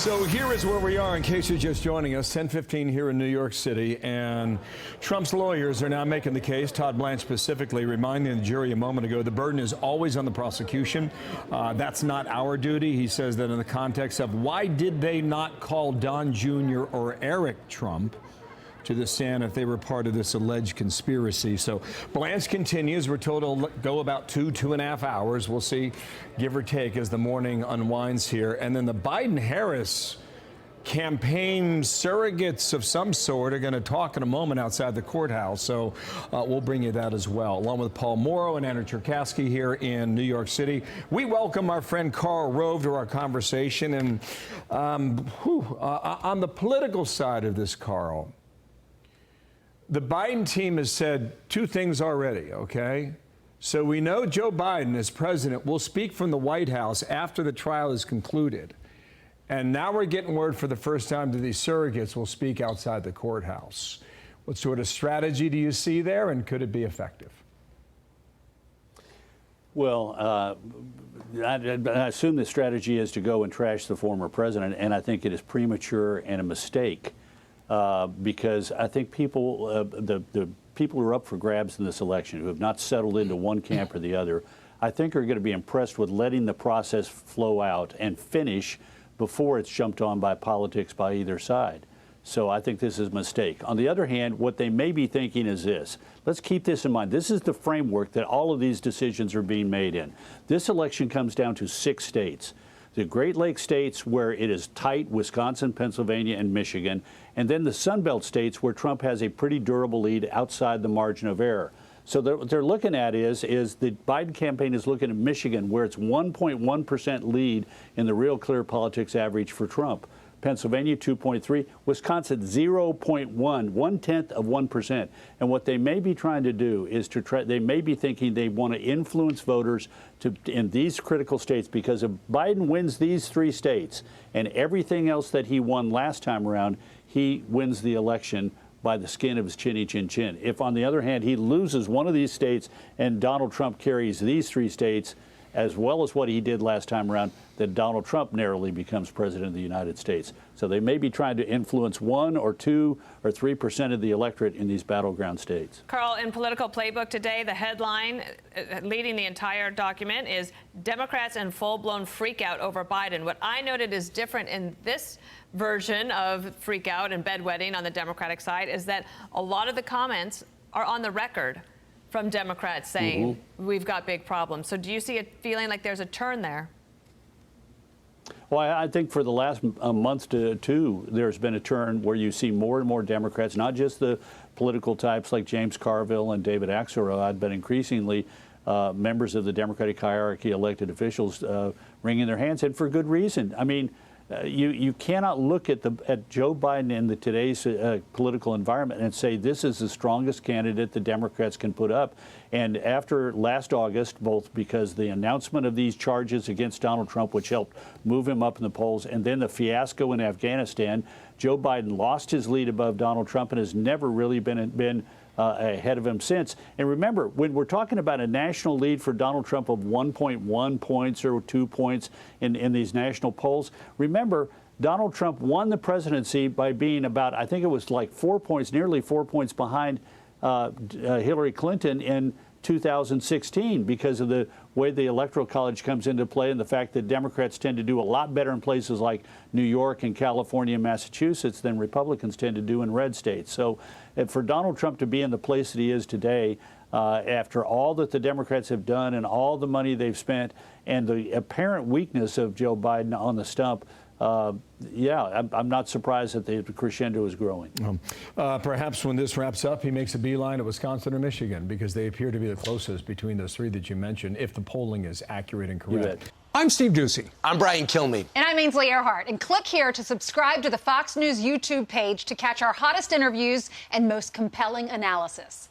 So here is where we are, in case you're just joining us, 10:15 here in New York City, and Trump's lawyers are now making the case, Todd Blanche specifically, reminding the jury a moment ago, the burden is always on the prosecution. That's not our duty. He says that in the context of why did they not call Don Jr. or Eric Trump to the stand if they were part of this alleged conspiracy. So Blanche continues. We're told it'll go about 2.5 hours. We'll see, give or take, as the morning unwinds here. And then the Biden-Harris campaign surrogates of some sort are going to talk in a moment outside the courthouse. So we'll bring you that as well, along with Paul Morrow and Anna Cherkasky here in New York City. We welcome our friend Karl Rove to our conversation. And on the political side of this, Karl, the Biden team has said two things already, okay? So we know Joe Biden, as president, will speak from the White House after the trial is concluded. And now we're getting word for the first time that these surrogates will speak outside the courthouse. What sort of strategy do you see there, and could it be effective? Well, I assume the strategy is to go and trash the former president, and I think it is premature and a mistake. Because I think people, the people who are up for grabs in this election, who have not settled into one camp or the other, I think are going to be impressed with letting the process flow out and finish before it's jumped on by politics by either side. So I think this is a mistake. On the other hand, what they may be thinking is this. Let's keep this in mind. This is the framework that all of these decisions are being made in. This election comes down to 6 states. The Great Lakes states where it is tight, Wisconsin, Pennsylvania, and Michigan, and then the Sun Belt states where Trump has a pretty durable lead outside the margin of error. So what they're looking at is the Biden campaign is looking at Michigan, where it's 1.1% lead in the Real Clear Politics average for Trump. Pennsylvania 2.3, Wisconsin 0.1, 0.1%. And what they may be trying to do is they may be thinking they want to influence voters in these critical states, because if Biden wins these 3 states and everything else that he won last time around, he wins the election by the skin of his chinny chin chin. If, on the other hand, he loses one of these states and Donald Trump carries these 3 states, as well as what he did last time around, that Donald Trump narrowly becomes president of the United States. So they may be trying to influence 1 or 2 or 3% of the electorate in these battleground states. Karl, in Political Playbook today, the headline leading the entire document is Democrats in full-blown freakout over Biden. What I noted is different in this version of freakout and bedwetting on the Democratic side is that a lot of the comments are on the record from Democrats saying we've got big problems. So do you see a feeling like there's a turn there? Well, I think for the last month to 2, there's been a turn where you see more and more Democrats, not just the political types like James Carville and David Axelrod, but increasingly members of the Democratic hierarchy, elected officials, wringing their hands, and for good reason. I mean, you cannot look at Joe Biden in today's political environment and say this is the strongest candidate the Democrats can put up. And after last August, both because the announcement of these charges against Donald Trump, which helped move him up in the polls, and then the fiasco in Afghanistan, Joe Biden lost his lead above Donald Trump and has never really been ahead of him since. And remember, when we're talking about a national lead for Donald Trump of 1.1 points or 2 points in these national polls, remember, Donald Trump won the presidency by being about, I think it was like 4 points, nearly 4 points behind Hillary Clinton in 2016 because of the way the Electoral College comes into play and the fact that Democrats tend to do a lot better in places like New York and California and Massachusetts than Republicans tend to do in red states. So for Donald Trump to be in the place that he is today, after all that the Democrats have done and all the money they've spent and the apparent weakness of Joe Biden on the stump, I'm not surprised that the crescendo is growing. Perhaps when this wraps up, he makes a beeline to Wisconsin or Michigan, because they appear to be the closest between those 3 that you mentioned, if the polling is accurate and correct. I'm Steve Ducey. I'm Brian Kilmeade. And I'm Ainsley Earhart. And click here to subscribe to the Fox News YouTube page to catch our hottest interviews and most compelling analysis.